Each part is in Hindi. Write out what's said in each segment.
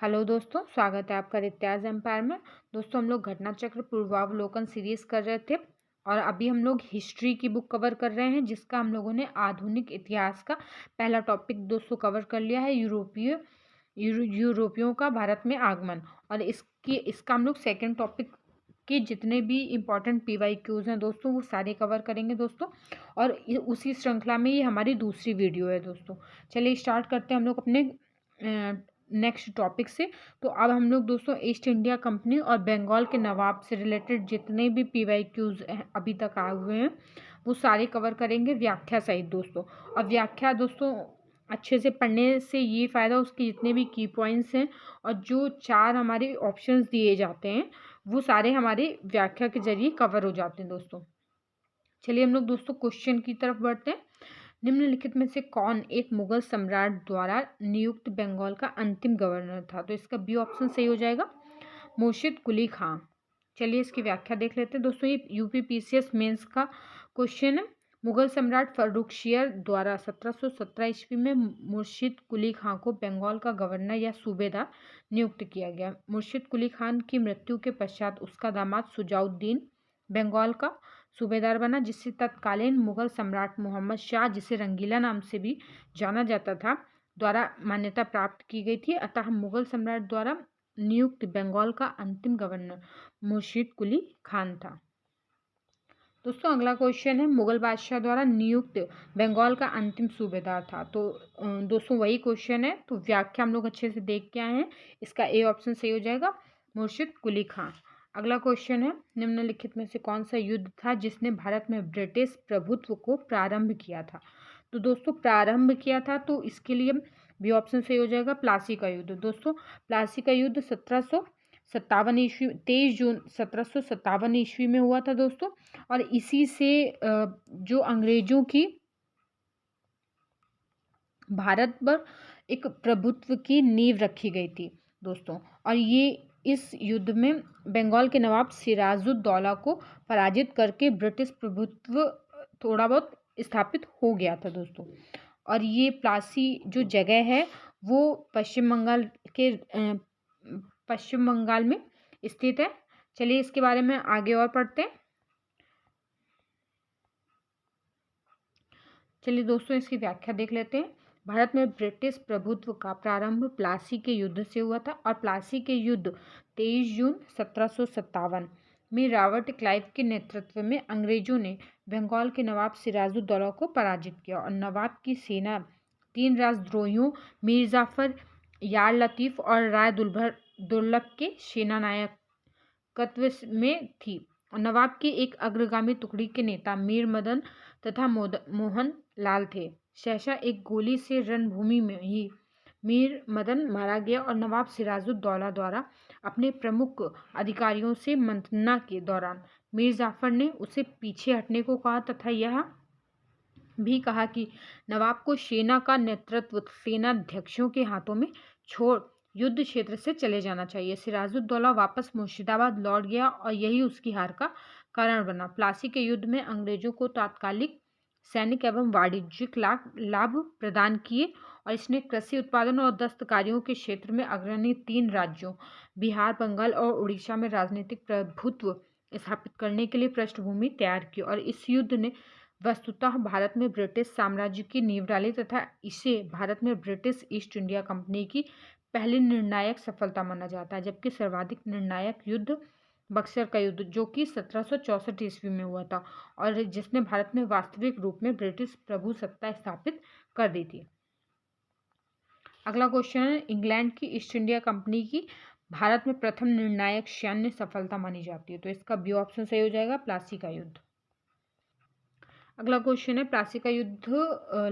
हेलो दोस्तों, स्वागत है आपका रित्याज एम्पायर में। दोस्तों हम लोग घटना चक्र पूर्वावलोकन सीरीज कर रहे थे और अभी हम लोग हिस्ट्री की बुक कवर कर रहे हैं, जिसका हम लोगों ने आधुनिक इतिहास का पहला टॉपिक दोस्तों कवर कर लिया है, यूरोपियों का भारत में आगमन। और इसका हम लोग सेकेंड टॉपिक के जितने भी इम्पोर्टेंट PYQs हैं दोस्तों वो सारे कवर करेंगे दोस्तों। और उसी श्रृंखला में ये हमारी दूसरी वीडियो है दोस्तों। चलिए स्टार्ट करते हैं हम लोग अपने नेक्स्ट टॉपिक से। तो अब हम लोग दोस्तों ईस्ट इंडिया कंपनी और बंगाल के नवाब से रिलेटेड जितने भी PYQs अभी तक आए हुए हैं वो सारे कवर करेंगे व्याख्या सहित दोस्तों। और व्याख्या दोस्तों अच्छे से पढ़ने से ये फ़ायदा, उसके जितने भी की पॉइंट्स हैं और जो 4 हमारे ऑप्शंस दिए जाते हैं वो सारे हमारे व्याख्या के जरिए कवर हो जाते हैं दोस्तों। चलिए हम लोग दोस्तों क्वेश्चन की तरफ बढ़ते हैं। निम्नलिखित में से कौन एक मुगल सम्राट द्वारा नियुक्त बंगाल का अंतिम गवर्नर था? तो इसका बी ऑप्शन सही हो जाएगा, मुर्शिद कुली खां। चलिए इसकी व्याख्या देख लेते हैं दोस्तों। ये UPPCS मेंस का क्वेश्चन है। मुगल सम्राट फर्रुखशियर द्वारा 1717 ईस्वी में मुर्शिद कुली खां को बंगाल का गवर्नर या सूबेदार नियुक्त किया गया। मुर्शिद कुली खान की मृत्यु के पश्चात उसका दामाद सुजाउद्दीन बंगाल का सूबेदार बना, जिससे तत्कालीन मुगल सम्राट मोहम्मद शाह, जिसे रंगीला नाम से भी जाना जाता था, द्वारा मान्यता प्राप्त की गई थी। अतः मुगल सम्राट द्वारा नियुक्त बंगाल का अंतिम गवर्नर मुर्शिद कुली खान था। दोस्तों अगला क्वेश्चन है, मुगल बादशाह द्वारा नियुक्त बंगाल का अंतिम सूबेदार था। तो दोस्तों वही क्वेश्चन है, तो व्याख्या हम लोग अच्छे से देख के आए हैं। इसका ए ऑप्शन सही हो जाएगा, मुर्शिद कुली खां। अगला क्वेश्चन है, निम्नलिखित में से कौन सा युद्ध था जिसने भारत में ब्रिटिश प्रभुत्व को प्रारंभ किया था? तो दोस्तों प्रारंभ किया था तो इसके लिए बी ऑप्शन सही हो जाएगा, प्लासी का युद्ध। दोस्तों प्लासी का युद्ध 1757 ईस्वी 23 जून 1757 ईस्वी में हुआ था दोस्तों। और इसी से जो अंग्रेजों की भारत पर एक प्रभुत्व की नींव रखी गई थी दोस्तों। और ये इस युद्ध में बंगाल के नवाब सिराजुद्दौला को पराजित करके ब्रिटिश प्रभुत्व थोड़ा बहुत स्थापित हो गया था दोस्तों। और ये प्लासी जो जगह है वो पश्चिम बंगाल में स्थित है। चलिए इसके बारे में आगे और पढ़ते हैं। चलिए दोस्तों इसकी व्याख्या देख लेते हैं। भारत में ब्रिटिश प्रभुत्व का प्रारंभ प्लासी के युद्ध से हुआ था और प्लासी के युद्ध 23 जून 1757 में रॉबर्ट क्लाइव के नेतृत्व में अंग्रेजों ने बंगाल के नवाब सिराजुद्दौला को पराजित किया। और नवाब की सेना 3 राजद्रोहियों मीर जाफर, यार लतीफ़ और राय दुर्लभ के सेनानायकत्व में थी। और नवाब की एक अग्रगामी टुकड़ी के नेता मीर मदन तथा मोहन लाल थे। सहसा एक गोली से रणभूमि में ही मीर मदन मारा गया और नवाब सिराजुद्दौला द्वारा अपने प्रमुख अधिकारियों से मंत्रणा के दौरान मीर जाफर ने उसे पीछे हटने को कहा तथा यह भी कहा कि नवाब को सेना का नेतृत्व सेनाध्यक्षों के हाथों में छोड़ युद्ध क्षेत्र से चले जाना चाहिए। सिराजुद्दौला वापस मुर्शिदाबाद लौट गया और यही उसकी हार का कारण बना। प्लासी के युद्ध में अंग्रेजों को तात्कालिक सैनिक एवं वाणिज्यिक लाभ प्रदान किए और इसने कृषि उत्पादन और दस्तकारियों के क्षेत्र में अग्रणी 3 राज्यों बिहार, बंगाल और उड़ीसा में राजनीतिक प्रभुत्व स्थापित करने के लिए पृष्ठभूमि तैयार की। और इस युद्ध ने वस्तुतः भारत में ब्रिटिश साम्राज्य की नींव डाली तथा इसे भारत में ब्रिटिश ईस्ट इंडिया कंपनी की पहली निर्णायक सफलता माना जाता है। जबकि सर्वाधिक निर्णायक युद्ध बक्सर का युद्ध जो कि 1764 ईस्वी में हुआ था और जिसने भारत में वास्तविक रूप में ब्रिटिश प्रभु सत्ता स्थापित कर दी थी। अगला क्वेश्चन है, इंग्लैंड की ईस्ट इंडिया कंपनी की भारत में प्रथम निर्णायक सैन्य सफलता मानी जाती है। तो इसका बी ऑप्शन सही हो जाएगा, प्लासी का युद्ध। अगला क्वेश्चन है, प्लासी का युद्ध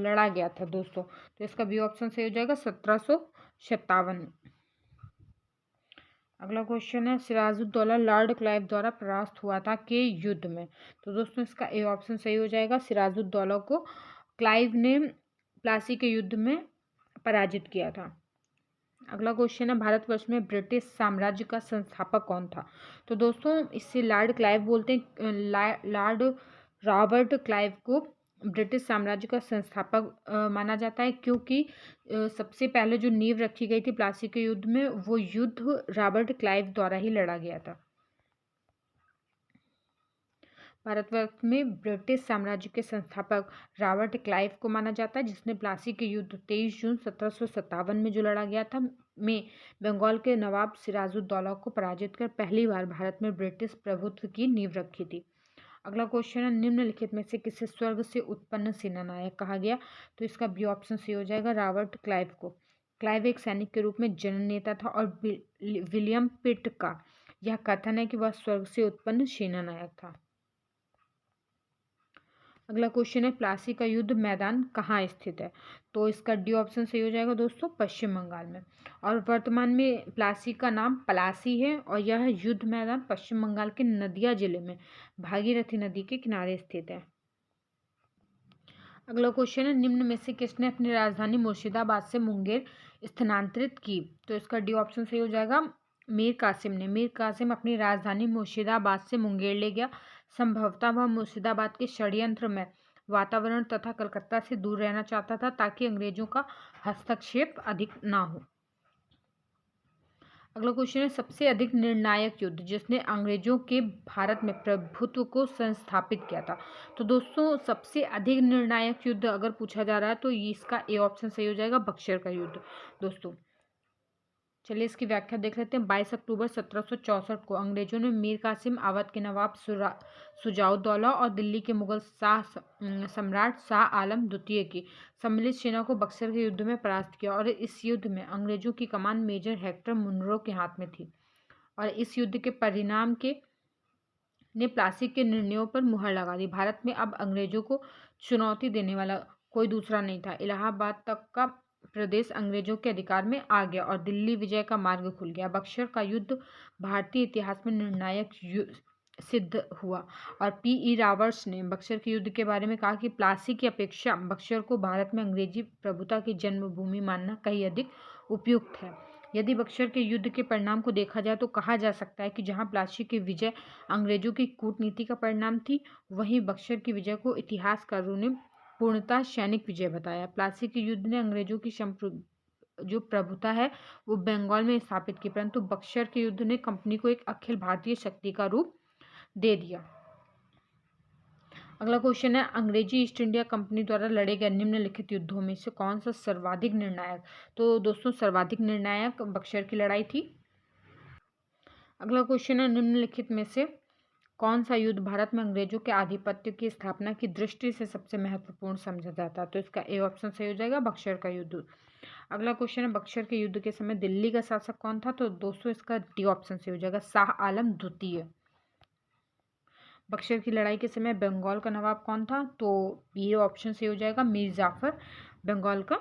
लड़ा गया था दोस्तों। तो इसका बी ऑप्शन सही हो जाएगा, 1757। अगला क्वेश्चन है, सिराजुद्दौला लॉर्ड क्लाइव द्वारा परास्त हुआ था के युद्ध में। तो दोस्तों इसका ए ऑप्शन सही हो जाएगा, सिराजुद्दौला को क्लाइव ने प्लासी के युद्ध में पराजित किया था। अगला क्वेश्चन है, भारतवर्ष में ब्रिटिश साम्राज्य का संस्थापक कौन था? तो दोस्तों इससे लॉर्ड क्लाइव बोलते हैं। लॉर्ड रॉबर्ट क्लाइव को ब्रिटिश साम्राज्य का संस्थापक माना जाता है, क्योंकि सबसे पहले जो नींव रखी गई थी प्लासी के युद्ध में, वो युद्ध रॉबर्ट क्लाइव द्वारा ही लड़ा गया था। भारतवर्ष में ब्रिटिश साम्राज्य के संस्थापक रॉबर्ट क्लाइव को माना जाता है, जिसने प्लासी के युद्ध 23 जून 1757 में जो लड़ा गया था में बंगाल के नवाब सिराजुद्दौला को पराजित कर पहली बार भारत में ब्रिटिश प्रभुत्व की नींव रखी थी। अगला क्वेश्चन है, निम्नलिखित में से किसे स्वर्ग से उत्पन्न सेनानायक कहा गया? तो इसका बी ऑप्शन सही हो जाएगा, रॉबर्ट क्लाइव को। क्लाइव एक सैनिक के रूप में जनन नेता था और विलियम पिट का यह कथन है कि वह स्वर्ग से उत्पन्न सेनानायक था। अगला क्वेश्चन है, प्लासी का युद्ध मैदान कहाँ स्थित है? तो इसका डी ऑप्शन सही हो जाएगा दोस्तों, पश्चिम बंगाल में। और वर्तमान में प्लासी का नाम पलासी है और यह युद्ध मैदान पश्चिम बंगाल के नदिया जिले में भागीरथी नदी के किनारे स्थित है। अगला क्वेश्चन है, निम्न में से किसने अपनी राजधानी मुर्शिदाबाद से मुंगेर स्थानांतरित की? तो इसका डी ऑप्शन सही हो जाएगा, मीर कासिम ने। मीर कासिम अपनी राजधानी मुर्शिदाबाद से मुंगेर ले गया। संभवतः वह मुर्शिदाबाद के षड्यंत्र में वातावरण तथा कलकत्ता से दूर रहना चाहता था, ताकि अंग्रेजों का हस्तक्षेप अधिक ना हो। अगला क्वेश्चन है, सबसे अधिक निर्णायक युद्ध जिसने अंग्रेजों के भारत में प्रभुत्व को संस्थापित किया था? तो दोस्तों, सबसे अधिक निर्णायक युद्ध अगर पूछा जा रहा है तो इसका ए ऑप्शन सही हो जाएगा, बक्सर का युद्ध। दोस्तों चलिए इसकी व्याख्या देख लेते हैं। 22 अक्टूबर 1764 को अंग्रेजों ने मीर कासिम, अवध के नवाब सुजाउद्दौला और दिल्ली के मुगल सम्राट शाह आलम द्वितीय की सम्मिलित सेना को बक्सर के युद्ध में परास्त किया और इस युद्ध में अंग्रेजों की कमान मेजर हेक्टर मुनरो के हाथ में थी। और इस युद्ध के परिणाम के ने प्लासी के निर्णयों पर मुहर लगा दी। भारत में अब अंग्रेजों को चुनौती देने वाला कोई दूसरा नहीं था। इलाहाबाद तक का प्रदेश अंग्रेजों के अधिकार में आ गया और दिल्ली विजय का मार्ग खुल गया। बक्सर का युद्ध भारतीय इतिहास में निर्णायक सिद्ध हुआ। और पी.ई. रॉबर्ट्स ने बक्सर के युद्ध के बारे में कहा कि प्लासी की अपेक्षा बक्सर को भारत में अंग्रेजी प्रभुता की जन्मभूमि मानना कहीं अधिक उपयुक्त है। यदि बक्सर के युद्ध के परिणाम को देखा जाए तो कहा जा सकता है कि जहां प्लासी की विजय अंग्रेजों की कूटनीति का परिणाम थी, वहीं बक्सर की विजय को इतिहासकारों ने पूर्णतः सैनिक विजय बताया। प्लासी के युद्ध ने अंग्रेजों की जो प्रभुता है वो बंगाल में स्थापित की, परंतु बक्सर के युद्ध ने कंपनी को एक अखिल भारतीय शक्ति का रूप दे दिया। अगला क्वेश्चन है, अंग्रेजी ईस्ट इंडिया कंपनी द्वारा लड़े गए निम्नलिखित युद्धों में से कौन सा सर्वाधिक निर्णायक? तो दोस्तों सर्वाधिक निर्णायक बक्सर की लड़ाई थी। अगला क्वेश्चन है, निम्नलिखित में से कौन सा युद्ध भारत में अंग्रेजों के आधिपत्य की स्थापना की दृष्टि से सबसे महत्वपूर्ण समझा जाता है? तो इसका ए ऑप्शन सही हो जाएगा, बक्सर का युद्ध। अगला क्वेश्चन है, बक्सर के युद्ध के समय दिल्ली का शासक कौन था? तो दोस्तों इसका डी ऑप्शन सही हो जाएगा, शाह आलम द्वितीय। बक्सर की लड़ाई के समय बंगाल का नवाब कौन था? तो ये ऑप्शन सही हो जाएगा, मीर जाफर बंगाल का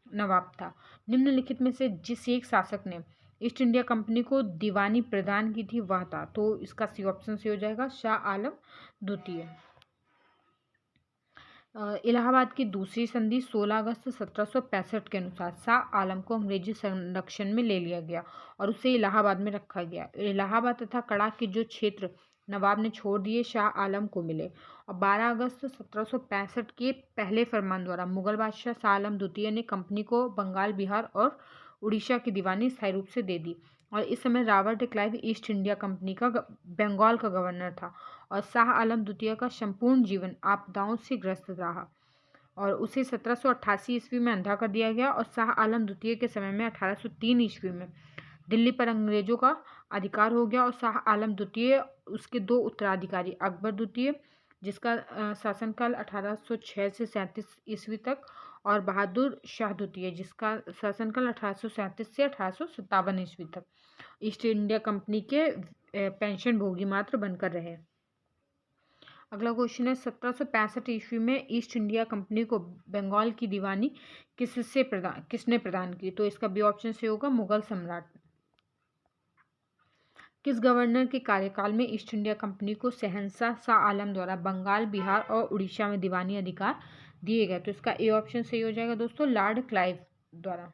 नवाब था। निम्नलिखित में से जिस एक शासक ने ईस्ट इंडिया कंपनी को दीवानी प्रदान की थी वह था? तो इसका सी ऑप्शन सही हो जाएगा, शाह आलम द्वितीय। इलाहाबाद की दूसरी संधि 16 अगस्त 1765 के अनुसार शाह आलम को अंग्रेजी संरक्षण में ले लिया गया और उसे इलाहाबाद में रखा गया। इलाहाबाद तथा कड़ा के जो क्षेत्र नवाब ने छोड़ दिए शाह आलम को मिले और 12 अगस्त 1765 के पहले फरमान द्वारा मुगल बादशाह शाह आलम द्वितीय ने कंपनी को बंगाल, बिहार और उड़ीसा की दीवानी स्थायी रूप से दे दी। और इस समय Robert Clive east India company का बंगाल का गवर्नर था और शाह आलम द्वितीय का संपूर्ण जीवन आपदाओं से ग्रस्त रहा और उसे 1788 ईस्वी में अंधा कर दिया गया और शाह आलम द्वितीय के समय में 1803 ईस्वी में दिल्ली पर अंग्रेजों का अधिकार हो गया और शाह आलम द्वितीय उसके दो उत्तराधिकारी अकबर द्वितीय जिसका शासनकाल 1806 से 37 ईस्वी तक और बहादुर शाह द्वितीय जिसका शासनकाल 1837 से 1857 ईस्वी तक ईस्ट इंडिया कंपनी के पेंशन भोगी मात्र बनकर रहे। अगला क्वेश्चन है, 1765 ईस्वी में ईस्ट इंडिया कंपनी को बंगाल की दीवानी किसने प्रदान की? तो इसका बी ऑप्शन से होगा, मुगल सम्राट। किस गवर्नर के कार्यकाल में ईस्ट इंडिया कंपनी को शहंशाह शाह आलम द्वारा बंगाल, बिहार और उड़ीसा में दीवानी अधिकार दिए गए? तो इसका ए ऑप्शन सही हो जाएगा दोस्तों, लॉर्ड क्लाइव द्वारा।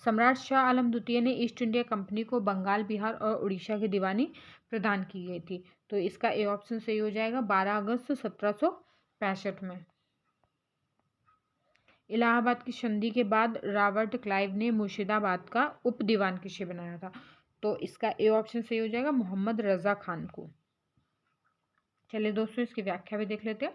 सम्राट शाह आलम द्वितीय ने ईस्ट इंडिया कंपनी को बंगाल, बिहार और उड़ीसा की दीवानी प्रदान की गई थी। तो इसका ए ऑप्शन सही हो जाएगा, 12 अगस्त 1765 65 में। इलाहाबाद की संधि के बाद रॉबर्ट क्लाइव ने मुर्शिदाबाद का उप दीवान किसे बनाया था? तो इसका ए ऑप्शन सही हो जाएगा, मोहम्मद रजा खान को। चलिए दोस्तों इसकी व्याख्या भी देख लेते हैं।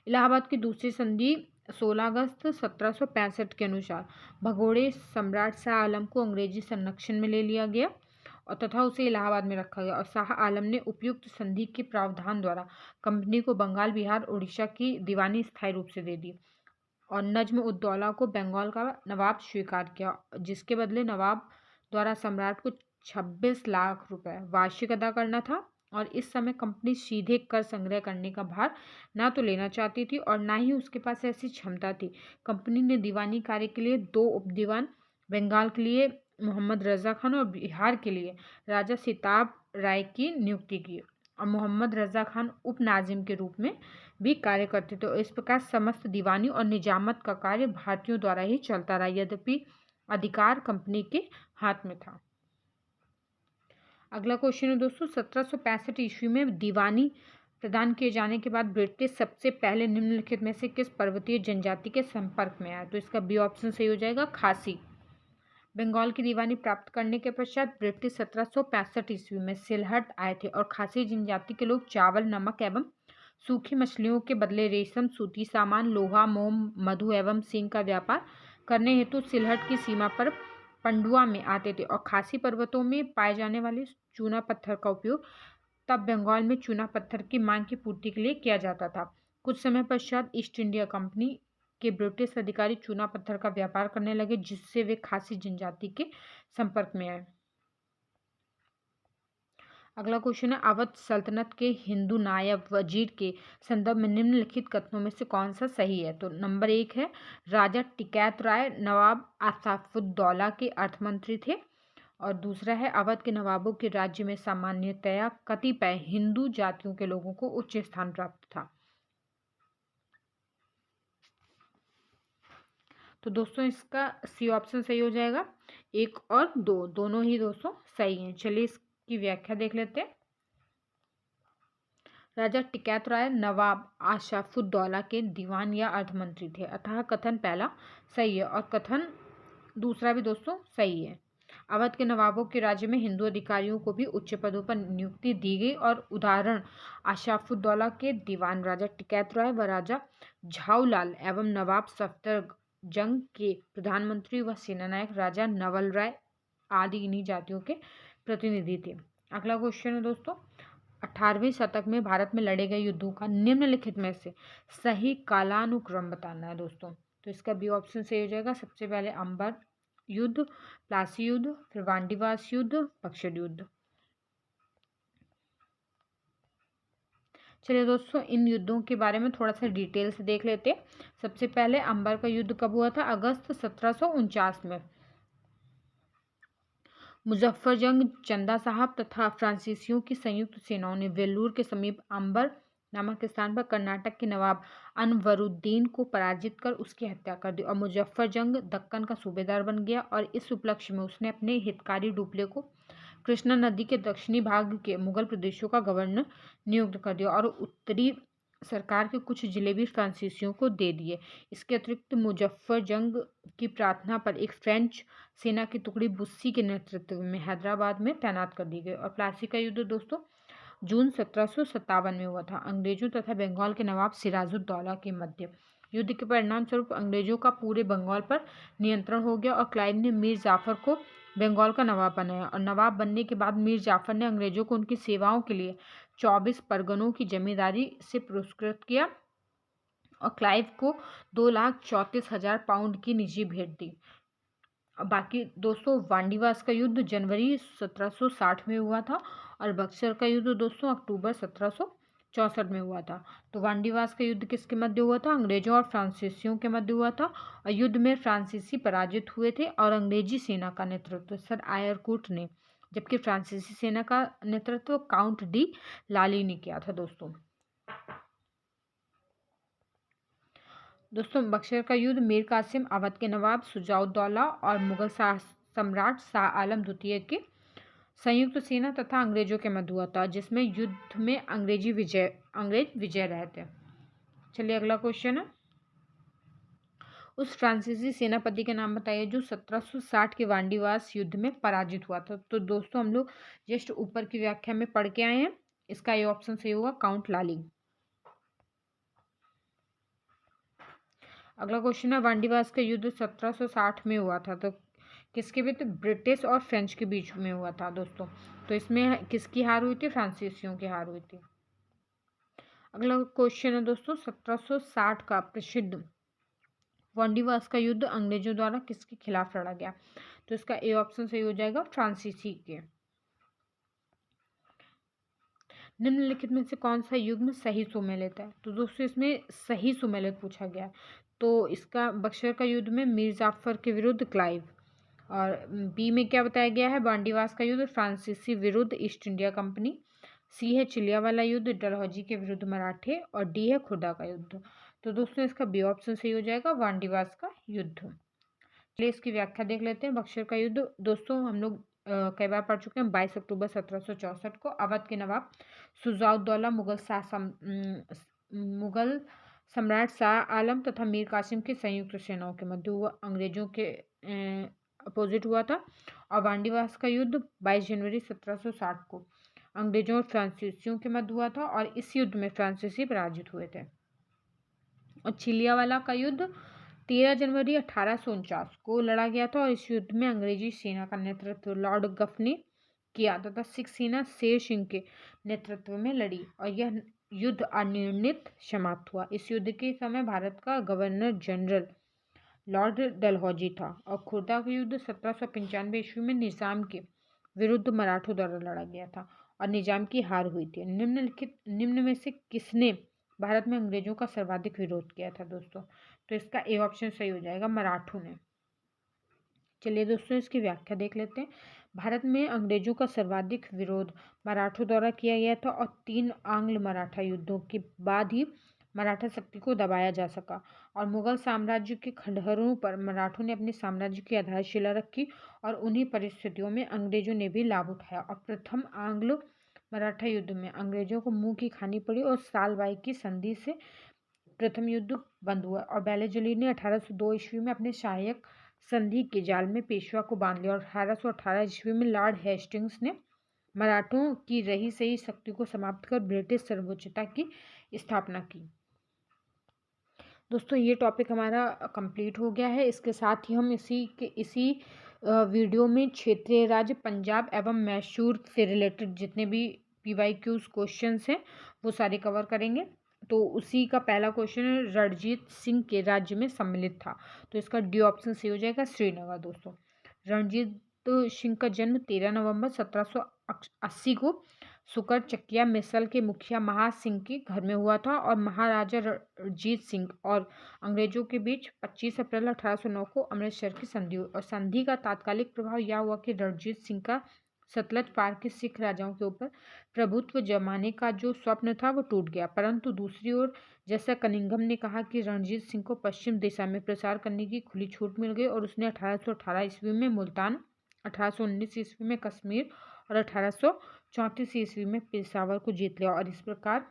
इलाहाबाद की दूसरी संधि 16 अगस्त 1765 के अनुसार भगोड़े सम्राट शाह आलम को अंग्रेजी संरक्षण में ले लिया गया और तथा उसे इलाहाबाद में रखा गया और शाह आलम ने उपयुक्त संधि के प्रावधान द्वारा कंपनी को बंगाल, बिहार, उड़ीसा की दीवानी स्थायी रूप से दे दी और नज्म उद दौला को बंगाल का नवाब स्वीकार किया, जिसके बदले नवाब द्वारा सम्राट को 26 लाख रुपए वार्षिक अदा करना था। और इस समय कंपनी सीधे कर संग्रह करने का भार ना तो लेना चाहती थी और ना ही उसके पास ऐसी क्षमता थी। कंपनी ने दीवानी कार्य के लिए 2 उप दीवान, बंगाल के लिए मोहम्मद रजा खान और बिहार के लिए राजा सिताब राय की नियुक्ति की और मोहम्मद रजा खान उप नाजिम के रूप में भी कार्य करते थे। इस प्रकार समस्त दीवानी और निजामत का कार्य भारतीयों द्वारा ही चलता रहा, यद्यपि अधिकार कंपनी के हाथ में था। अगला क्वेश्चन है दोस्तों, 1765 ईस्वी में दीवानी प्रदान किए जाने के बाद ब्रिटिश सबसे पहले निम्नलिखित में से किस पर्वतीय जनजाति के संपर्क में आया? तो इसका बी ऑप्शन सही हो जाएगा, खासी। बंगाल की दीवानी प्राप्त करने के पश्चात ब्रिटिश 1765 ईस्वी में सिलहट आए थे और खासी जनजाति के लोग चावल, नमक एवं सूखी मछलियों के बदले रेशम, सूती सामान, लोहा, मोम, मधु एवं सींग का व्यापार करने हेतु सिलहट की सीमा पर पंडुआ में आते थे और खासी पर्वतों में पाए जाने वाले चूना पत्थर का उपयोग तब बंगाल में चूना पत्थर की मांग की पूर्ति के लिए किया जाता था। कुछ समय पश्चात ईस्ट इंडिया कंपनी के ब्रिटिश अधिकारी चूना पत्थर का व्यापार करने लगे, जिससे वे खासी जनजाति के संपर्क में आए। अगला क्वेश्चन है, अवध सल्तनत के हिंदू नायब वजीर के संदर्भ में निम्नलिखित कथनों में से कौन सा सही है? तो नंबर 1 है, राजा टिकैत राय नवाब आसाफुद्दौला के अर्थमंत्री थे और दूसरा है, अवध के नवाबों के राज्य में सामान्यतया कतिपय हिंदू जातियों के लोगों को उच्च स्थान प्राप्त था। तो दोस्तों इसका सी ऑप्शन सही हो जाएगा, 1 और 2 दोनों ही दोस्तों सही हैं। चलिए इसकी व्याख्या देख लेते हैं। राजा टिकैत राय नवाब आशफुद्दौला के दीवान या अर्थमंत्री थे, अतः कथन पहला सही है और कथन दूसरा भी दोस्तों सही है। अवध के नवाबों के राज्य में हिंदू अधिकारियों को भी उच्च पदों पर नियुक्ति दी गई और उदाहरण आशफुद्दौला के दीवान राजा टिकैत राय व राजा झाऊलाल एवं नवाब सफदरजंग के प्रधानमंत्री व सेनानायक राजा नवल राय आदि इन्हीं जातियों के प्रतिनिधि थे। अगला क्वेश्चन है दोस्तों, 18वीं शतक में भारत में लड़े गए युद्धों का निम्नलिखित में से सही कालानुक्रम बताना है दोस्तों। तो इसका बी ऑप्शन सही हो जाएगा, सबसे पहले अंबर युद्ध, प्लासी युद्ध, फिर वांडीवास युद्ध, बक्सर युद्ध। चलिए दोस्तों इन युद्धों के बारे में थोड़ा सा डिटेल से देख लेते हैं। सबसे पहले अंबर का युद्ध कब हुआ था? अगस्त 1749 में। मुजफ्फरजंग, चंदा साहब तथा फ्रांसीसियों की संयुक्त सेनाओं ने वेल्लूर के समीप अंबर नामक स्थान पर कर्नाटक के नवाब अनवरुद्दीन को पराजित कर उसकी हत्या कर दी और मुजफ्फरजंग दक्कन का सूबेदार बन गया और इस उपलक्ष्य में उसने अपने हितकारी डुप्ले को कृष्णा नदी के दक्षिणी भाग के मुगल प्रदेशों का गवर्नर नियुक्त कर दिया और उत्तरी सरकार के कुछ जिले भी फ्रांसीसियों को दे दिए। इसके अतिरिक्त मुजफ्फरजंग की प्रार्थना पर एक फ्रेंच सेना की टुकड़ी बुस्सी के नेतृत्व में हैदराबाद में तैनात कर दी गई और प्लासी का युद्ध दोस्तों जून 1757 में हुआ था, अंग्रेजों तथा बंगाल के नवाब सिराजुद्दौला के मध्य। युद्ध के परिणाम स्वरूप अंग्रेजों का पूरे बंगाल पर नियंत्रण हो गया और क्लाइव ने मीर जाफर को बंगाल का नवाब बनाया और नवाब बनने के बाद मीर जाफर ने अंग्रेजों को उनकी सेवाओं के लिए 24 परगनों की जमींदारी से पुरस्कृत किया और क्लाइव को 2,34,000 पाउंड की निजी भेंट दी। बाकी दोस्तों वांडीवास का युद्ध जनवरी 1760 में हुआ था और बक्सर का युद्ध दोस्तों अक्टूबर 1764 में हुआ था। तो वांडीवास का युद्ध किसके मध्य हुआ था? अंग्रेजों और फ्रांसीसियों के मध्य हुआ था और युद्ध में फ्रांसीसी पराजित हुए थे और अंग्रेजी सेना का नेतृत्व सर आयरकूट ने, जबकि फ्रांसीसी सेना का नेतृत्व काउंट डी लाली ने किया था। दोस्तों बक्सर का युद्ध मीर कासिम, अवध के नवाब शुजाउद्दौला और मुगल सम्राट शाह आलम द्वितीय के संयुक्त सेना तथा अंग्रेजों के मध्य हुआ था, जिसमें युद्ध में अंग्रेज विजय रहे थे। चलिए अगला क्वेश्चन है, उस फ्रांसीसी सेनापति का नाम बताइए जो 1760 के वांडीवास युद्ध में पराजित हुआ था। तो दोस्तों हम लोग जस्ट ऊपर की व्याख्या में पढ़ के आए हैं, इसका ये ऑप्शन सही होगा, काउंट लाली। अगला क्वेश्चन है, वांडीवास का युद्ध 1760 में हुआ था, तो किसके बीच? ब्रिटिश और फ्रेंच के बीच में हुआ था दोस्तों। तो इसमें किसकी हार हुई थी? फ्रांसीसियों की हार हुई थी। अगला क्वेश्चन है दोस्तों, 1760 का प्रसिद्ध वांडीवास का युद्ध अंग्रेजों द्वारा किसके खिलाफ लड़ा गया? तो इसका ए ऑप्शन सही हो जाएगा, फ्रांसीसी के। निम्नलिखित में से कौन सा युग्म सही सुमेलित है? तो दोस्तों इसमें सही सुमेलित पूछा गया, तो इसका बक्सर का युद्ध में मीर जाफर के विरुद्ध क्लाइव, और बी में क्या बताया गया है? बांडीवास का युद्ध फ्रांसीसी विरुद्ध ईस्ट इंडिया कंपनी, सी है चिलियावाला युद्ध डलहौजी के विरुद्ध मराठे, और डी है खुर्दा का युद्ध। तो दोस्तों इसका बी ऑप्शन सही हो जाएगा, वांडीवास का युद्ध। चलिए इसकी व्याख्या देख लेते हैं। बक्सर का युद्ध दोस्तों हम लोग कई बार पढ़ चुके हैं। 22 अक्टूबर 1764 को अवध के नवाब शुजाउद्दौला मुगल सम्राट शाह आलम तथा मीर कासिम की संयुक्त सेनाओं के मध्य हुआ, अंग्रेजों के अपोजिट हुआ था। और वांडीवास का युद्ध 22 जनवरी 1760 को अंग्रेजों और फ्रांसीसियों के मध्य हुआ था, और इस युद्ध में फ्रांसीसी पराजित हुए थे। और चिलियावाला का युद्ध 13 जनवरी 1849 को लड़ा गया था, और इस युद्ध में अंग्रेजी सेना का नेतृत्व लॉर्ड गफ ने किया तथा सिख सेना शेर सिंह के नेतृत्व में लड़ी, और यह युद्ध अनिर्णित समाप्त हुआ। इस युद्ध के समय भारत का गवर्नर जनरल लॉर्ड डलहौजी था, और खुर्दा का युद्ध 1795 ईस्वी में निजाम के विरुद्ध मराठों द्वारा लड़ा गया था, और निजाम की हार हुई थी। निम्न में से किसने भारत में अंग्रेजों का सर्वाधिक विरोध किया था दोस्तों? तो इसका ए ऑप्शन सही हो जाएगा, मराठों ने। चलिए दोस्तों इसकी व्याख्या देख लेते हैं। भारत में अंग्रेजों का सर्वाधिक विरोध मराठों द्वारा किया गया था, और 3 आंग्ल मराठा युद्धों के बाद ही मराठा शक्ति को दबाया जा सका, और मुगल साम्राज्य के खंडहरों पर मराठों ने अपने साम्राज्य की आधारशिला रखी, और उन्हीं परिस्थितियों में अंग्रेजों ने भी लाभ उठाया, और प्रथम आंग्ल मराठा युद्ध में अंग्रेजों को मुंह की खानी पड़ी, और सालबाई की संधि से प्रथम युद्ध बंद हुआ, और बेलेजली ने 1802 ईस्वी में अपने सहायक संधि के जाल में पेशवा को बांध लिया, और 1818 ईस्वी में लॉर्ड हेस्टिंग्स ने मराठों की रही सही शक्ति को समाप्त कर ब्रिटिश सर्वोच्चता की स्थापना की। दोस्तों ये टॉपिक हमारा कंप्लीट हो गया है। इसके साथ ही हम इसी वीडियो में क्षेत्रीय राज्य पंजाब एवं मैसूर से रिलेटेड जितने भी PYQs क्वेश्चंस हैं वो सारे कवर करेंगे। तो उसी का पहला क्वेश्चन रणजीत सिंह के राज्य में सम्मिलित था, तो इसका डी ऑप्शन सही हो जाएगा, श्रीनगर। दोस्तों रणजीत सिंह का जन्म 13 नवंबर 1780 को सुकर चकिया मिसल के मुखिया महा सिंह के घर में हुआ था, और महाराजा रणजीत सिंह और अंग्रेजों के बीच 25 अप्रैल 1809 को अमृतसर की संधि हुई, और संधि का तात्कालिक प्रभाव यह हुआ कि रणजीत सिंह का सतलज पार के सिख राजाओं के ऊपर प्रभुत्व जमाने का जो स्वप्न था वो टूट गया। परंतु दूसरी ओर जैसा कनिंघम ने कहा कि रणजीत सिंह को पश्चिम दिशा में प्रसार करने की खुली छूट मिल गई, और उसने 1818 ईस्वी में मुल्तान, 1819 ईस्वी में कश्मीर और 1834 ईस्वी में पेशावर को जीत लिया, और इस प्रकार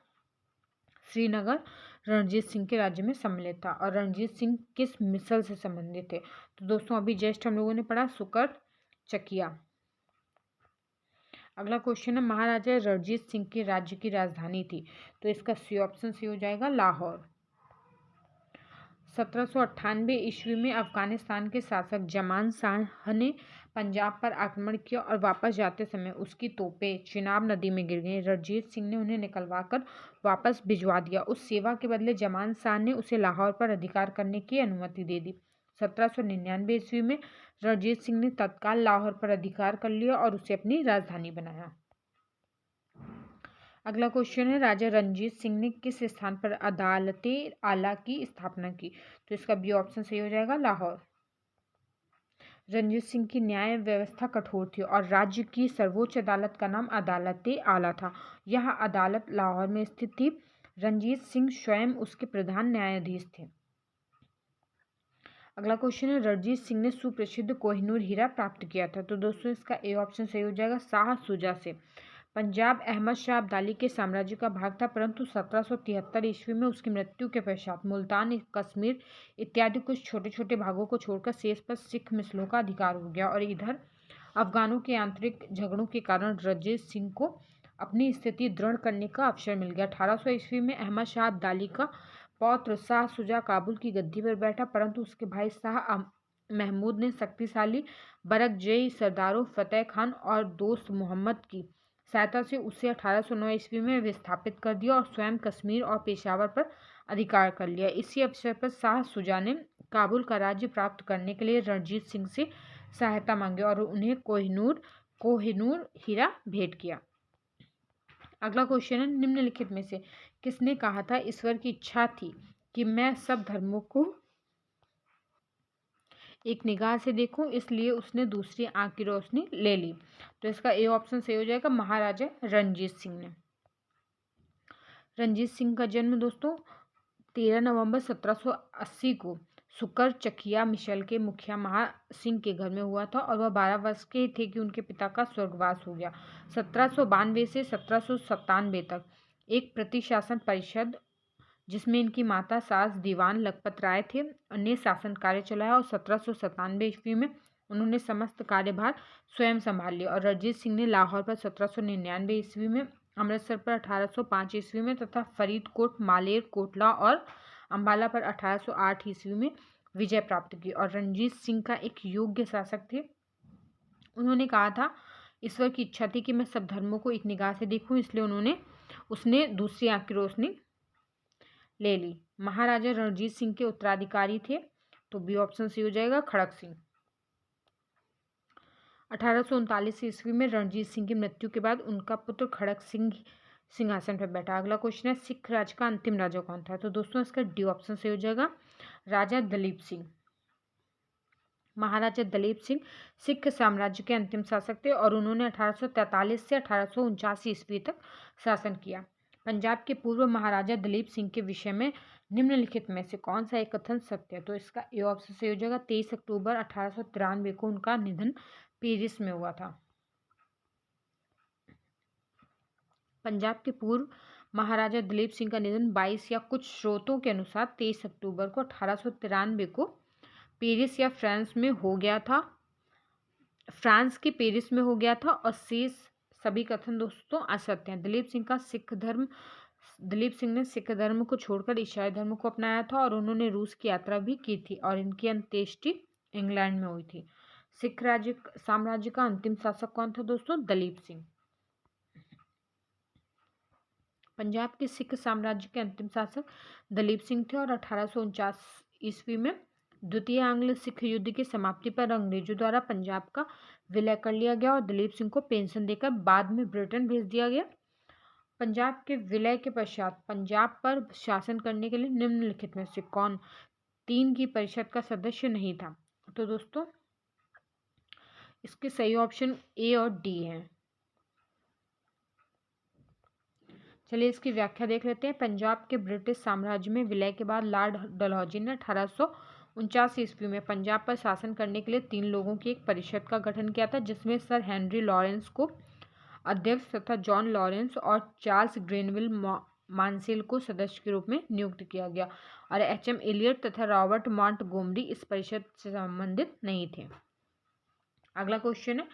श्रीनगर रणजीत सिंह के राज्य में सम्मिलित था। और रणजीत सिंह किस मिसल से संबंधित थे? तो दोस्तों अभी जस्ट हम लोगों ने पढ़ा सुकर चकिया। अगला क्वेश्चन है, महाराजा रणजीत सिंह के राज्य की राजधानी थी, तो इसका सी ऑप्शन सी हो जाएगा, लाहौर। 1798 ईस्वी में अफगानिस्तान के शासक जमान शाह ने पंजाब पर आक्रमण किया, और वापस जाते समय उसकी तोपें चिनाब नदी में गिर गईं। रणजीत सिंह ने उन्हें निकलवाकर वापस भिजवा दिया। उस सेवा के बदले जमान शाह ने उसे लाहौर पर अधिकार करने की अनुमति दे दी। 1799 ईस्वी में रणजीत सिंह ने तत्काल लाहौर पर अधिकार कर लिया और उसे अपनी राजधानी बनाया। अगला क्वेश्चन है, राजा रणजीत सिंह ने किस स्थान पर अदालते आला की स्थापना की? तो इसका बी ऑप्शन सही हो जाएगा, लाहौर। रणजीत सिंह की न्याय व्यवस्था कठोर थी, और राज्य की सर्वोच्च अदालत का नाम अदालते आला था। यह अदालत लाहौर में स्थित थी। रणजीत सिंह स्वयं उसके प्रधान न्यायाधीश थे। अगला क्वेश्चन है, रणजीत सिंह ने सुप्रसिद्ध कोहिनूर हीरा प्राप्त किया था। तो दोस्तों इसका ए ऑप्शन सही हो जाएगा, शाह शुजा से पंजाब अहमद शाह अब्दाली के साम्राज्य का भाग था, परंतु 1773 ईस्वी में उसकी मृत्यु के पश्चात मुल्तान, कश्मीर इत्यादि कुछ छोटे छोटे भागों को छोड़कर शेष पर सिख मिसलों का अधिकार हो गया। और इधर अफगानों के आंतरिक झगड़ों के कारण रणजीत सिंह को अपनी स्थिति दृढ़ करने का अवसर मिल गया। 1800 ईस्वी में अहमद शाह अब्दाली का पौत्र शाह शुजा काबुल की गद्दी पर बैठा, परंतु उसके भाई शाह महमूद ने शक्तिशाली बरकजई सरदारों फतेह खान और दोस्त मोहम्मद की सहायता से उसे 1809 ईस्वी में विस्थापित कर दिया और स्वयं कश्मीर और पेशावर पर अधिकार कर लिया। इसी अवसर पर शाह शुजा ने काबुल का राज्य प्राप्त करने के लिए रणजीत सिंह से सहायता मांगी और उन्हें कोहिनूर हीरा भेंट किया। अगला क्वेश्चन है, निम्नलिखित में से किसने कहा था ईश्वर की इच्छा थी कि मैं सब धर्मों को एक निगाह से देखूं, इसलिए उसने दूसरी आंख की रोशनी ले ली। तो इसका ए ऑप्शन सही हो जाएगा, महाराजा रणजीत सिंह ने। रणजीत सिंह का जन्म दोस्तों 13 नवंबर 1780 को सुकर चकिया मिशल के मुखिया महा सिंह के घर में हुआ था और वह 12 वर्ष के थे कि उनके पिता का स्वर्गवास हो गया। 1792 से 1797 तक एक प्रतिशासन परिषद जिसमें इनकी माता सास दीवान लखपत राय थे ने शासन कार्य चलाया और 1797 ईस्वी में उन्होंने समस्त कार्यभार स्वयं संभाल लिया। और रणजीत सिंह ने लाहौर पर 1799 ईस्वी में, अमृतसर पर 1805 ईस्वी में तथा फरीदकोट, मालेर कोटला और अम्बाला पर 1808 ईस्वी में विजय प्राप्त की और रणजीत सिंह का एक योग्य शासक थे। उन्होंने कहा था ईश्वर की इच्छा थी कि मैं सब धर्मों को एक निगाह से देखूं, इसलिए उसने दूसरी आंख की रोशनी ले ली। महाराजा रणजीत सिंह के उत्तराधिकारी थे, तो बी ऑप्शन सी हो जाएगा, खड़क सिंह। 1839 ईस्वी में रणजीत सिंह की मृत्यु के बाद उनका पुत्र खड़क सिंह सिंहासन पर बैठा। अगला क्वेश्चन है, सिख राज का अंतिम राजा कौन था? तो दोस्तों इसका डी ऑप्शन सही हो जाएगा, राजा दलीप सिंह। महाराजा दलीप सिंह सिख साम्राज्य के अंतिम शासक थे और उन्होंने 1843 से 1849 ईस्वी तक शासन किया। पंजाब के पूर्व महाराजा दलीप सिंह के विषय में निम्नलिखित में से कौन सा एक कथन सत्य है? तो इसका ए ऑप्शन सही हो जाएगा, 23 अक्टूबर 1893 को उनका निधन पेरिस में हुआ था। पंजाब के पूर्व महाराजा दलीप सिंह का निधन 22 या कुछ स्रोतों के अनुसार 23 अक्टूबर को 1893 को पेरिस या फ्रांस में हो गया था, फ्रांस के पेरिस में हो गया था और शेष सभी कथन दोस्तों असत्य हैं। दलीप सिंह ने सिख धर्म को छोड़कर ईसाई धर्म को अपनाया था और उन्होंने रूस की यात्रा भी की थी और इनकी अंत्येष्टि इंग्लैंड में हुई थी। सिख साम्राज्य का अंतिम शासक कौन था दोस्तों? दलीप सिंह। पंजाब के सिख साम्राज्य के अंतिम शासक दलीप सिंह थे और 1849 ईस्वी में द्वितीय आंग्ल सिख युद्ध की समाप्ति पर अंग्रेजों द्वारा पंजाब का विलय कर लिया गया और दलीप सिंह को पेंशन देकर बाद में ब्रिटेन भेज दिया गया। पंजाब के विलय के पश्चात पंजाब पर शासन करने के लिए निम्नलिखित में से कौन 3 की परिषद का सदस्य नहीं था? तो दोस्तों इसके सही ऑप्शन ए और डी हैं। चलिए इसकी व्याख्या देख लेते हैं। पंजाब के ब्रिटिश साम्राज्य में विलय के बाद लॉर्ड डलहौजी ने 1849 ईस्वी में पंजाब पर शासन करने के लिए 3 लोगों की एक परिषद का गठन किया था, जिसमें सर हेनरी लॉरेंस को अध्यक्ष तथा जॉन लॉरेंस और चार्ल्स ग्रेनविल मानसेल को सदस्य के रूप में नियुक्त किया गया और एचएम एलियट तथा रॉबर्ट मॉन्टगोमरी इस परिषद से संबंधित नहीं थे। अगला क्वेश्चन है,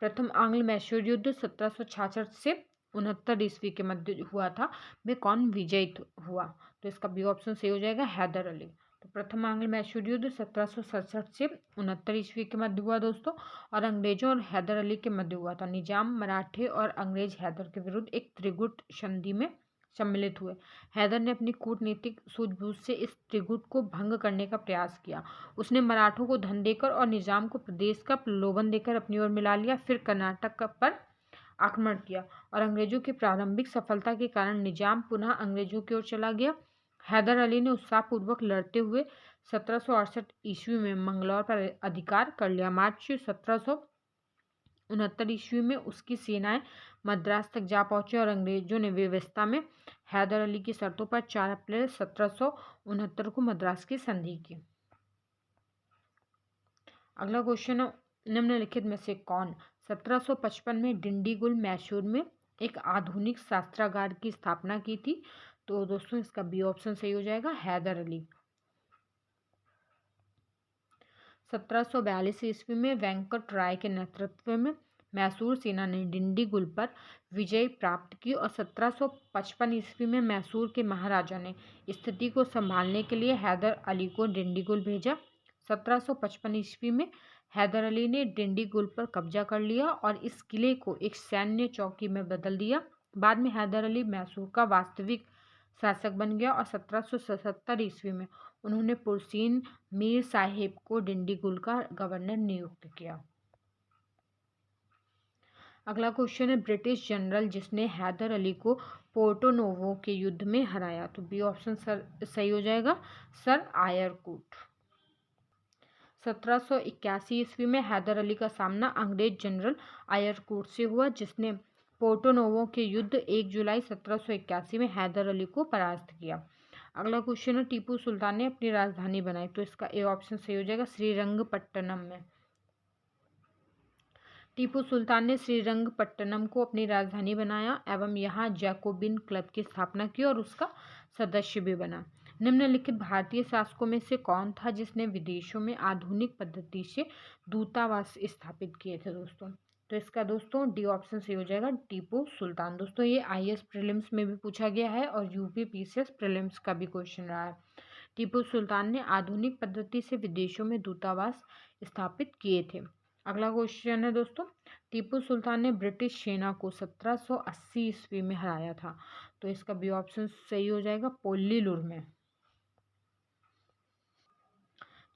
प्रथम आंग्ल मैसूर युद्ध 1766 से 69 ईस्वी के मध्य हुआ था, वे कौन विजयी हुआ? तो इसका बी ऑप्शन सही हो जाएगा, हैदर अली। तो प्रथम आंग्ल मैसूर युद्ध 1767 से 69 ईस्वी के मध्य हुआ दोस्तों और अंग्रेजों और हैदर अली के मध्य हुआ था। निजाम मराठे और अंग्रेज हैदर के विरुद्ध एक त्रिगुट संधि में सम्मिलित हुए। हैदर ने अपनी कूटनीतिक सूझबूझ से इस त्रिगुट को भंग करने का प्रयास किया। उसने मराठों को धन देकर और निजाम को प्रदेश का प्रलोभन देकर अपनी ओर मिला लिया। फिर कर्नाटक पर आक्रमण किया और अंग्रेजों की प्रारंभिक सफलता के कारण निजाम पुनः अंग्रेजों की ओर चला गया। हैदर अली ने उत्साहपूर्वक लड़ते हुए 1768 ईस्वी में मंगलौर पर अधिकार कर लिया। मार्च 1769 ईस्वी में उसकी सेनाएं मद्रास तक जा पहुंची और अंग्रेजों ने व्यवस्था में हैदर अली की शर्तों पर 4 अप्रैल 1769 को मद्रास की संधि की। अगला क्वेश्चन है, निम्नलिखित में से कौन 1755 में डिंडीगुल मैसूर में एक आधुनिक शस्त्रागार की स्थापना की थी? तो दोस्तों इसका बी ऑप्शन सही हो जाएगा, हैदर अली। 1742 ईस्वी में वेंकट राय के नेतृत्व में मैसूर सेना ने डिंडीगुल पर विजय प्राप्त की और 1755 ईस्वी में मैसूर के महाराजा ने स्थिति को संभालने के लिए हैदर अली को डिंडीगुल भेजा। 1755 ईस्वी में हैदर अली ने डिंडीगुल पर कब्जा कर लिया और इस किले को एक सैन्य चौकी में बदल दिया। बाद में हैदर अली मैसूर का वास्तविक शासक बन गया और 1777 ईस्वी में उन्होंने पुरसीन मीर साहिब को डिंडीगुल का गवर्नर नियुक्त किया। अगला क्वेश्चन है, ब्रिटिश जनरल जिसने हैदर अली को पोर्टो नोवो के युद्ध में हराया? तो बी ऑप्शन सही हो जाएगा, सर आयरकूट। 1781 ईस्वी में हैदर अली का सामना अंग्रेज जनरल आयरकूट से हुआ, जिसने पोर्टो नोवो के युद्ध 1 जुलाई 1781 में हैदर अली को परास्त किया। अगला क्वेश्चन है, टीपू सुल्तान ने अपनी राजधानी बनाई? तो इसका ए ऑप्शन सही हो जाएगा, श्रीरंगपट्टनम में। टीपू सुल्तान ने श्रीरंगपट्टनम को अपनी राजधानी बनाया एवं यहाँ जैकोबिन क्लब की स्थापना की और उसका सदस्य भी बना। निम्नलिखित भारतीय शासकों में से कौन था जिसने विदेशों में आधुनिक पद्धति से दूतावास स्थापित किए थे? दोस्तों तो इसका दोस्तों डी ऑप्शन सही हो जाएगा, टीपू सुल्तान। दोस्तों ये आईएएस प्रीलिम्स में भी पूछा गया है और यूपी पीसीएस प्रीलिम्स का भी क्वेश्चन रहा है। टीपू सुल्तान ने आधुनिक पद्धति से विदेशों में दूतावास स्थापित किए थे। अगला क्वेश्चन है दोस्तों, टीपू सुल्तान ने ब्रिटिश सेना को 1780 ईस्वी में हराया था? तो इसका बी ऑप्शन सही हो जाएगा, पोल्लीलुर में।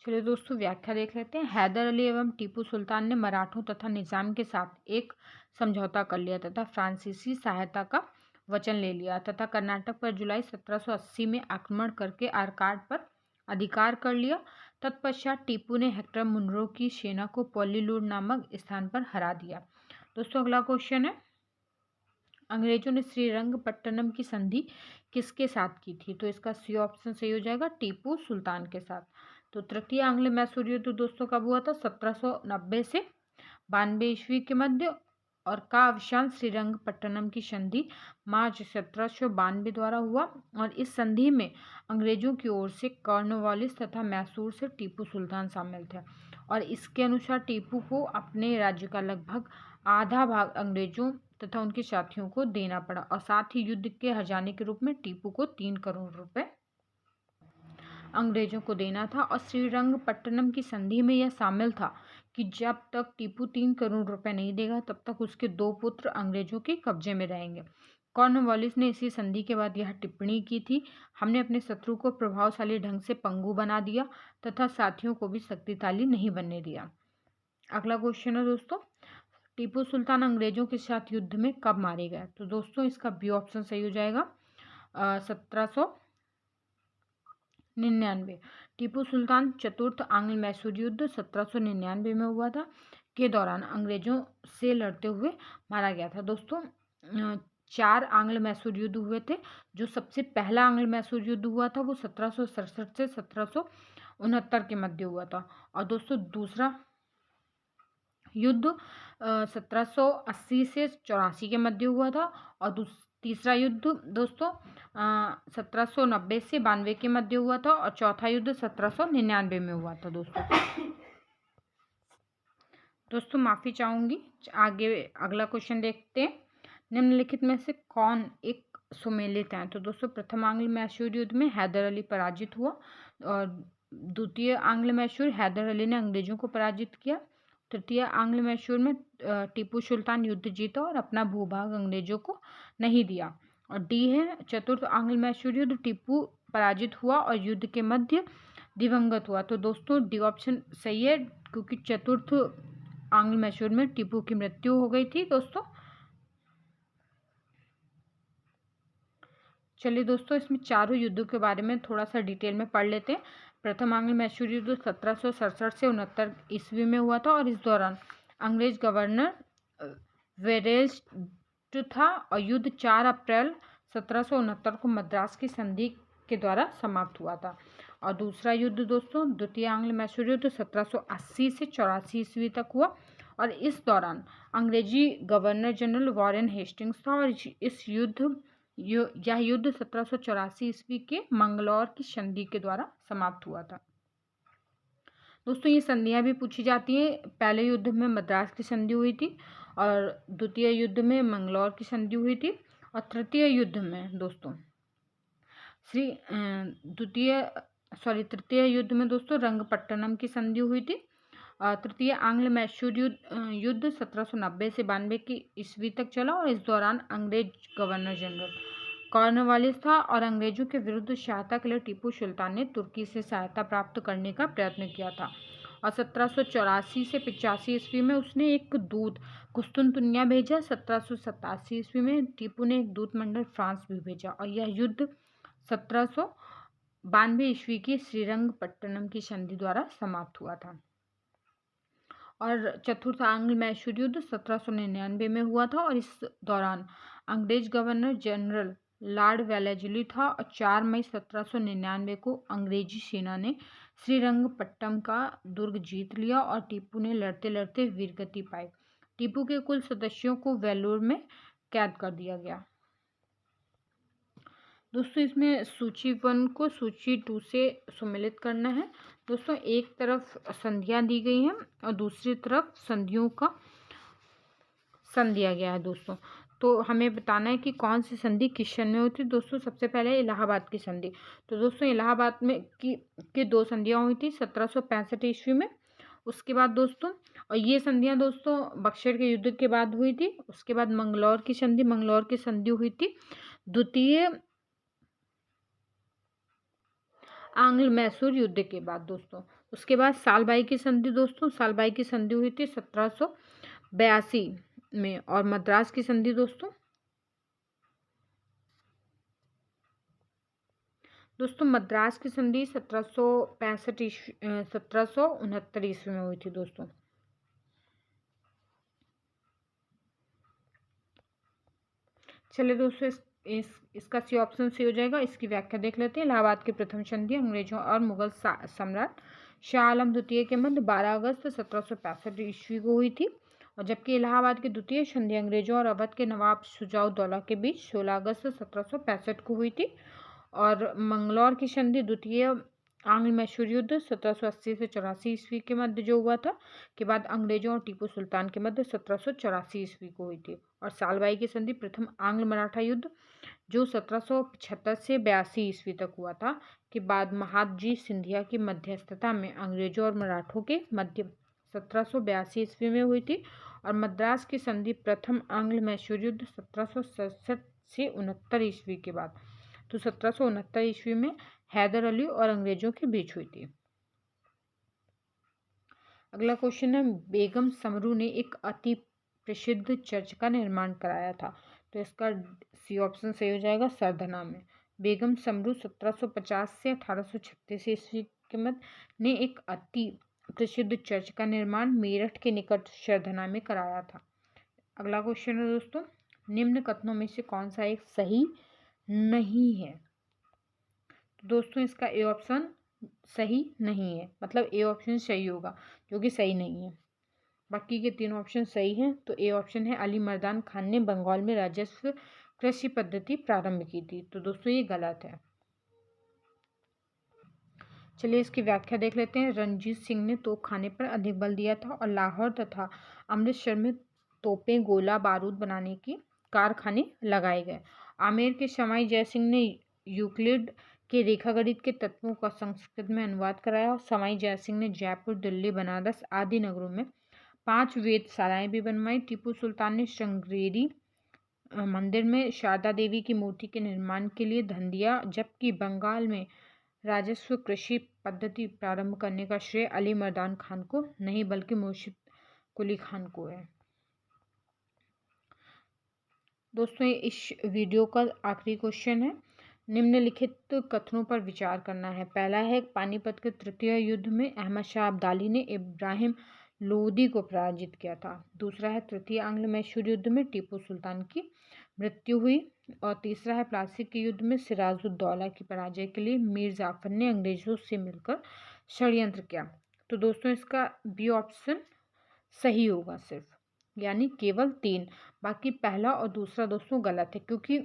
चलिए दोस्तों व्याख्या देख लेते हैं। हैदर अली एवं टीपू सुल्तान ने मराठों तथा निजाम के साथ एक समझौता कर लिया तथा फ्रांसीसी सहायता का वचन ले लिया तथा कर्नाटक पर जुलाई 1780 में आक्रमण करके आरकाट पर अधिकार कर लिया। तत्पश्चात टीपू ने हेक्टर मुनरो की सेना को पोल्लीलुर नामक स्थान पर हरा दिया। दोस्तों अगला क्वेश्चन है, अंग्रेजों ने श्रीरंगपट्टनम की संधि किसके साथ की थी? तो इसका सी ऑप्शन सही हो जाएगा, टीपू सुल्तान के साथ। तो तृतीय आंग्ल मैसूर युद्ध दोस्तों कब हुआ था? 1790 से 92 ईस्वी के मध्य और का अवसान श्रीरंगपट्टनम की संधि मार्च 1792 द्वारा हुआ और इस संधि में अंग्रेजों की ओर से कॉर्नवालिस तथा मैसूर से टीपू सुल्तान शामिल थे और इसके अनुसार टीपू को अपने राज्य का लगभग आधा भाग अंग्रेजों तथा उनके साथियों को देना पड़ा और साथ ही युद्ध के हर्जाने के रूप में टीपू को 3 करोड़ रुपए अंग्रेजों को देना था। और श्रीरंगपट्टनम की संधि में यह शामिल था कि जब तक टीपू 3 करोड़ रुपए नहीं देगा तब तक उसके 2 पुत्र अंग्रेजों के कब्जे में रहेंगे। कॉर्नवालिस ने इसी संधि के बाद यह टिप्पणी की थी, हमने अपने शत्रु को प्रभावशाली ढंग से पंगु बना दिया तथा साथियों को भी शक्तिशाली नहीं बनने दिया। अगला क्वेश्चन है दोस्तों, टीपू सुल्तान अंग्रेजों के साथ युद्ध में कब मारे गए? तो दोस्तों इसका बी ऑप्शन सही हो जाएगा, 1799। टीपू सुल्तान चतुर्थ आंग्ल मैसूर युद्ध 1799 में हुआ था के दौरान अंग्रेजों से लड़ते हुए मारा गया था। दोस्तों 4 आंग्ल मैसूर युद्ध हुए थे। जो सबसे पहला आंग्ल मैसूर युद्ध हुआ था वो 1767 से 1769 के मध्य हुआ था और दोस्तों दूसरा युद्ध 1780 से 84 के मध्य हुआ था और तीसरा युद्ध दोस्तों 1790 से 92 के मध्य हुआ था और चौथा युद्ध 1799 में हुआ था। दोस्तों माफ़ी चाहूँगी, आगे अगला क्वेश्चन देखते हैं। निम्नलिखित में से कौन एक सुमेलित है? तो दोस्तों प्रथम आंग्ल मैसूर युद्ध में हैदर अली पराजित हुआ और द्वितीय आंग्ल मैसूर हैदर अली ने अंग्रेजों को पराजित किया। तृतीय आंग्ल मैसूर में टीपू सुल्तान युद्ध जीता और अपना भूभाग अंग्रेजों को नहीं दिया। और डी है चतुर्थ आंग्ल मैसूर युद्ध, टीपू पराजित हुआ और युद्ध के मध्य दिवंगत हुआ। तो दोस्तों डी ऑप्शन सही है क्योंकि चतुर्थ आंग्ल मैसूर में टीपू की मृत्यु हो गई थी। दोस्तों चलिए दोस्तों इसमें चारों युद्धों के बारे में थोड़ा सा डिटेल में पढ़ लेते हैं। प्रथम आंग्ल मैसूर युद्ध 1767 से 69 ईस्वी में हुआ था और इस दौरान अंग्रेज गवर्नर वेरेस्ट था और युद्ध 4 अप्रैल 1769 को मद्रास की संधि के द्वारा समाप्त हुआ था। और दूसरा युद्ध दोस्तों द्वितीय आंग्ल मैसूर युद्ध 1780 से 84 ईस्वी तक हुआ और इस दौरान अंग्रेजी गवर्नर जनरल वॉरेन हेस्टिंग्स था और यह युद्ध 1784 ईस्वी के मंगलौर की संधि के द्वारा समाप्त हुआ था। दोस्तों ये संधियां भी पूछी जाती हैं। पहले युद्ध में मद्रास की संधि हुई थी और द्वितीय युद्ध में मंगलौर की संधि हुई थी और तृतीय युद्ध में दोस्तों तृतीय युद्ध में दोस्तों रंगपट्टनम की संधि हुई थी। तृतीय आंग्ल मैसूर युद्ध 1790 से 92 की ईस्वी तक चला और इस दौरान अंग्रेज गवर्नर जनरल कॉर्नवालिस था और अंग्रेजों के विरुद्ध सहायता के लिए टीपू सुल्तान ने तुर्की से सहायता प्राप्त करने का प्रयत्न किया था और 1784 से 85 ईस्वी में उसने एक दूत कुस्तुनतुनिया भेजा। 1787 ईस्वी में टीपू ने एक दूत मंडल फ्रांस भी भेजा और यह युद्ध 1792 ईस्वी की श्रीरंगपट्टनम की संधि द्वारा समाप्त हुआ था। और चतुर्थ आंग्ल मैसूर युद्ध 1799 में हुआ था और इस दौरान अंग्रेज गवर्नर जनरल लॉर्ड वेलेस्ली था और 4 मई 1799 को अंग्रेजी सेना ने श्रीरंगपट्टनम का दुर्ग जीत लिया और टीपू ने लड़ते लड़ते वीरगति पाई। टीपू के कुल सदस्यों को वेल्लोर में कैद कर दिया गया। दोस्तों इसमें सूची 1 को सूची 2 से सम्मिलित करना है। दोस्तों एक तरफ संधियां दी गई हैं और दूसरी तरफ संधियों का सन दिया गया है दोस्तों। तो हमें बताना है कि कौन सी संधि किस सन में हुई थी। दोस्तों सबसे पहले इलाहाबाद की संधि। तो दोस्तों इलाहाबाद में की 2 संधियां हुई थी 1765 ईस्वी में। उसके बाद दोस्तों और ये संधियां दोस्तों बक्सर के युद्ध के बाद हुई थी। उसके बाद मंगलौर की संधि हुई थी द्वितीय आंग्ल मैसूर युद्ध के बाद दोस्तों। उसके बाद सालबाई की संधि दोस्तों हुई थी 1782 में और मद्रास की संधि दोस्तों मद्रास की संधि 1769 ईस्वी में हुई थी दोस्तों। चलिए दोस्तों इसका सी ऑप्शन सही हो जाएगा। इसकी व्याख्या देख लेते हैं। इलाहाबाद की प्रथम संधि अंग्रेजों और मुगल सम्राट शाह आलम द्वितीय के मध्य 12 अगस्त 1765 ईस्वी को हुई थी और जबकि इलाहाबाद की द्वितीय संधि अंग्रेजों और अवध के नवाब शुजाउद्दौला के बीच 16 अगस्त 1765 को हुई थी और मंगलौर की संधि द्वितीय आंग्ल मैसूर युद्ध 1780 से 84 ईस्वी के मध्य जो हुआ था के बाद अंग्रेजों और टीपू सुल्तान के मध्य 1784 ईस्वी को हुई थी और सालबाई की संधि प्रथम आंग्ल मराठा युद्ध जो 1775 से 82 ईस्वी तक हुआ था के बाद महादजी सिंधिया की मध्यस्थता में अंग्रेजों और मराठों के मध्य 1782 ईस्वी में हुई थी और मद्रास की संधि प्रथम आंग्ल मैसूर युद्ध 1767 से 69 ईस्वी के बाद तो 1769 ईस्वी में हैदर अली और अंग्रेजों के बीच हुई थी। अगला क्वेश्चन है बेगम समरू ने एक अति प्रसिद्ध चर्च का निर्माण कराया था। तो इसका सी ऑप्शन सही हो जाएगा सरधना में। बेगम समरू 1750 से 1836 ईस्वी के मध्य ने एक अति प्रसिद्ध चर्च का निर्माण मेरठ के निकट सरधना में कराया था। अगला क्वेश्चन है दोस्तों निम्न कथनों में से कौन सा एक सही नहीं है। तो दोस्तों इसका ए ऑप्शन सही नहीं है, मतलब ए ऑप्शन सही होगा जो कि सही नहीं है। बाकी के 3 ऑप्शन सही हैं। तो ए ऑप्शन है अली मर्दान खान ने बंगाल में राजस्व कृषि पद्धति प्रारंभ की थी। तो दोस्तों ये गलत है। चलिए इसकी व्याख्या देख लेते हैं। रणजीत सिंह ने तोपखाने पर अधिक बल दिया था और लाहौर तथा अमृतसर में तोपें गोला बारूद बनाने की कारखाने लगाए गए। आमेर के शमाई जयसिंह ने यूक्लिड के रेखागणित के तत्वों का संस्कृत में अनुवाद कराया और शमाई जयसिंह ने जयपुर दिल्ली बनारस आदि नगरों में 5 वेधशालाएं भी बनवाई। टीपू सुल्तान ने श्रृंगेरी मंदिर में शारदा देवी की मूर्ति के निर्माण के लिए धन दिया जबकि बंगाल में राजस्व कृषि पद्धति प्रारंभ करने का श्रेय अली मर्दान खान को नहीं बल्कि मुर्शिद कुली खान को है। दोस्तों इस वीडियो का आखिरी क्वेश्चन है। निम्नलिखित कथनों पर विचार करना है। पहला है पानीपत के तृतीय युद्ध में अहमद शाह अब्दाली ने इब्राहिम लोदी को पराजित किया था। दूसरा है तृतीय आंग्ल मैसूर युद्ध में टीपू सुल्तान की मृत्यु हुई और तीसरा है प्लासी के युद्ध में सिराजुद्दौला की पराजय के लिए मीर जाफर ने अंग्रेजों से मिलकर षड्यंत्र किया। तो दोस्तों इसका बी ऑप्शन सही होगा सिर्फ, यानी केवल 3। बाकी पहला और दूसरा दोस्तों गलत है, क्योंकि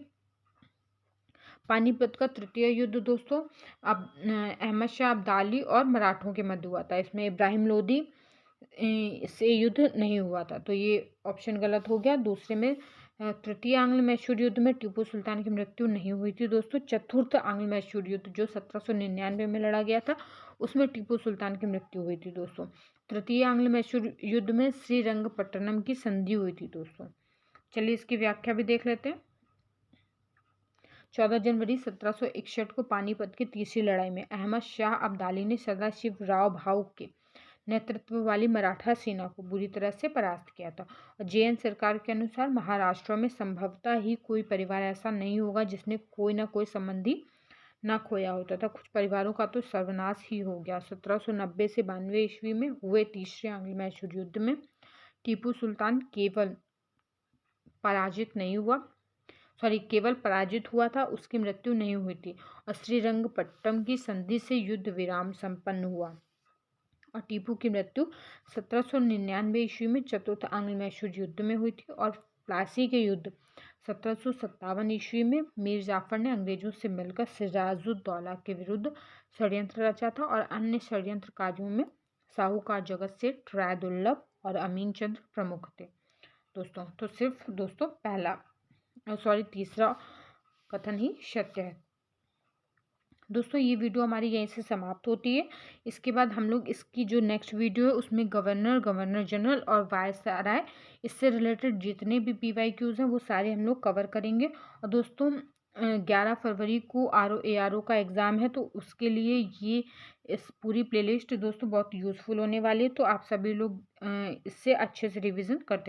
पानीपत का तृतीय युद्ध दोस्तों अब अहमद शाह अब्दाली और मराठों के मध्य हुआ था। इसमें इब्राहिम लोदी से युद्ध नहीं हुआ था, तो ये ऑप्शन गलत हो गया। दूसरे में तृतीय आंग्ल मैसूर युद्ध में टीपू सुल्तान की मृत्यु नहीं हुई थी दोस्तों। चतुर्थ आंग्ल मैसूर युद्ध जो 1799 में लड़ा गया था, उसमें टीपू सुल्तान की मृत्यु हुई थी दोस्तों। तृतीय आंग्ल मैसूर युद्ध में श्रीरंगपट्टनम की संधि हुई थी दोस्तों। चलिए इसकी व्याख्या भी देख लेते हैं। 14 जनवरी 1761 को पानीपत की तीसरी लड़ाई में अहमद शाह अब्दाली ने सदाशिव राव भाऊ के नेतृत्व वाली मराठा सेना को बुरी तरह से परास्त किया था। और जेएन सरकार के अनुसार महाराष्ट्र में संभवतः ही कोई परिवार ऐसा नहीं होगा जिसने कोई ना कोई संबंधी ना खोया होता था। कुछ परिवारों का तो सर्वनाश ही हो गया। 1790 से 92 ईस्वी में हुए तीसरे आंग्ल मैसूर युद्ध में टीपू सुल्तान केवल पराजित हुआ था, उसकी मृत्यु नहीं हुई थी। और श्रीरंगपट्टम की संधि से युद्ध विराम संपन्न हुआ और टीपू की मृत्यु 1799 ईस्वी में चतुर्थ आंग्ल मैसूर युद्ध में हुई थी। और प्लासी के युद्ध 1757 ईस्वी में मीर जाफर ने अंग्रेजों से मिलकर सिराजुद्दौला के विरुद्ध षड्यंत्र रचा था। और अन्य षड्यंत्रकारियों में साहूकार जगत सेठ, रायदुल्लभ और अमीन चंद्र प्रमुख थे दोस्तों। तो सिर्फ दोस्तों तीसरा कथन ही सत्य है दोस्तों। ये वीडियो हमारी यहीं से समाप्त होती है। इसके बाद हम लोग इसकी जो नेक्स्ट वीडियो है उसमें गवर्नर जनरल और वायसराय, इससे रिलेटेड जितने भी PYQs हैं वो सारे हम लोग कवर करेंगे। और दोस्तों 11 फरवरी को RO का एग्ज़ाम है, तो उसके लिए ये इस पूरी प्लेलिस्ट दोस्तों बहुत यूज़फुल होने वाली है। तो आप सभी लोग इससे अच्छे से रिविज़न करते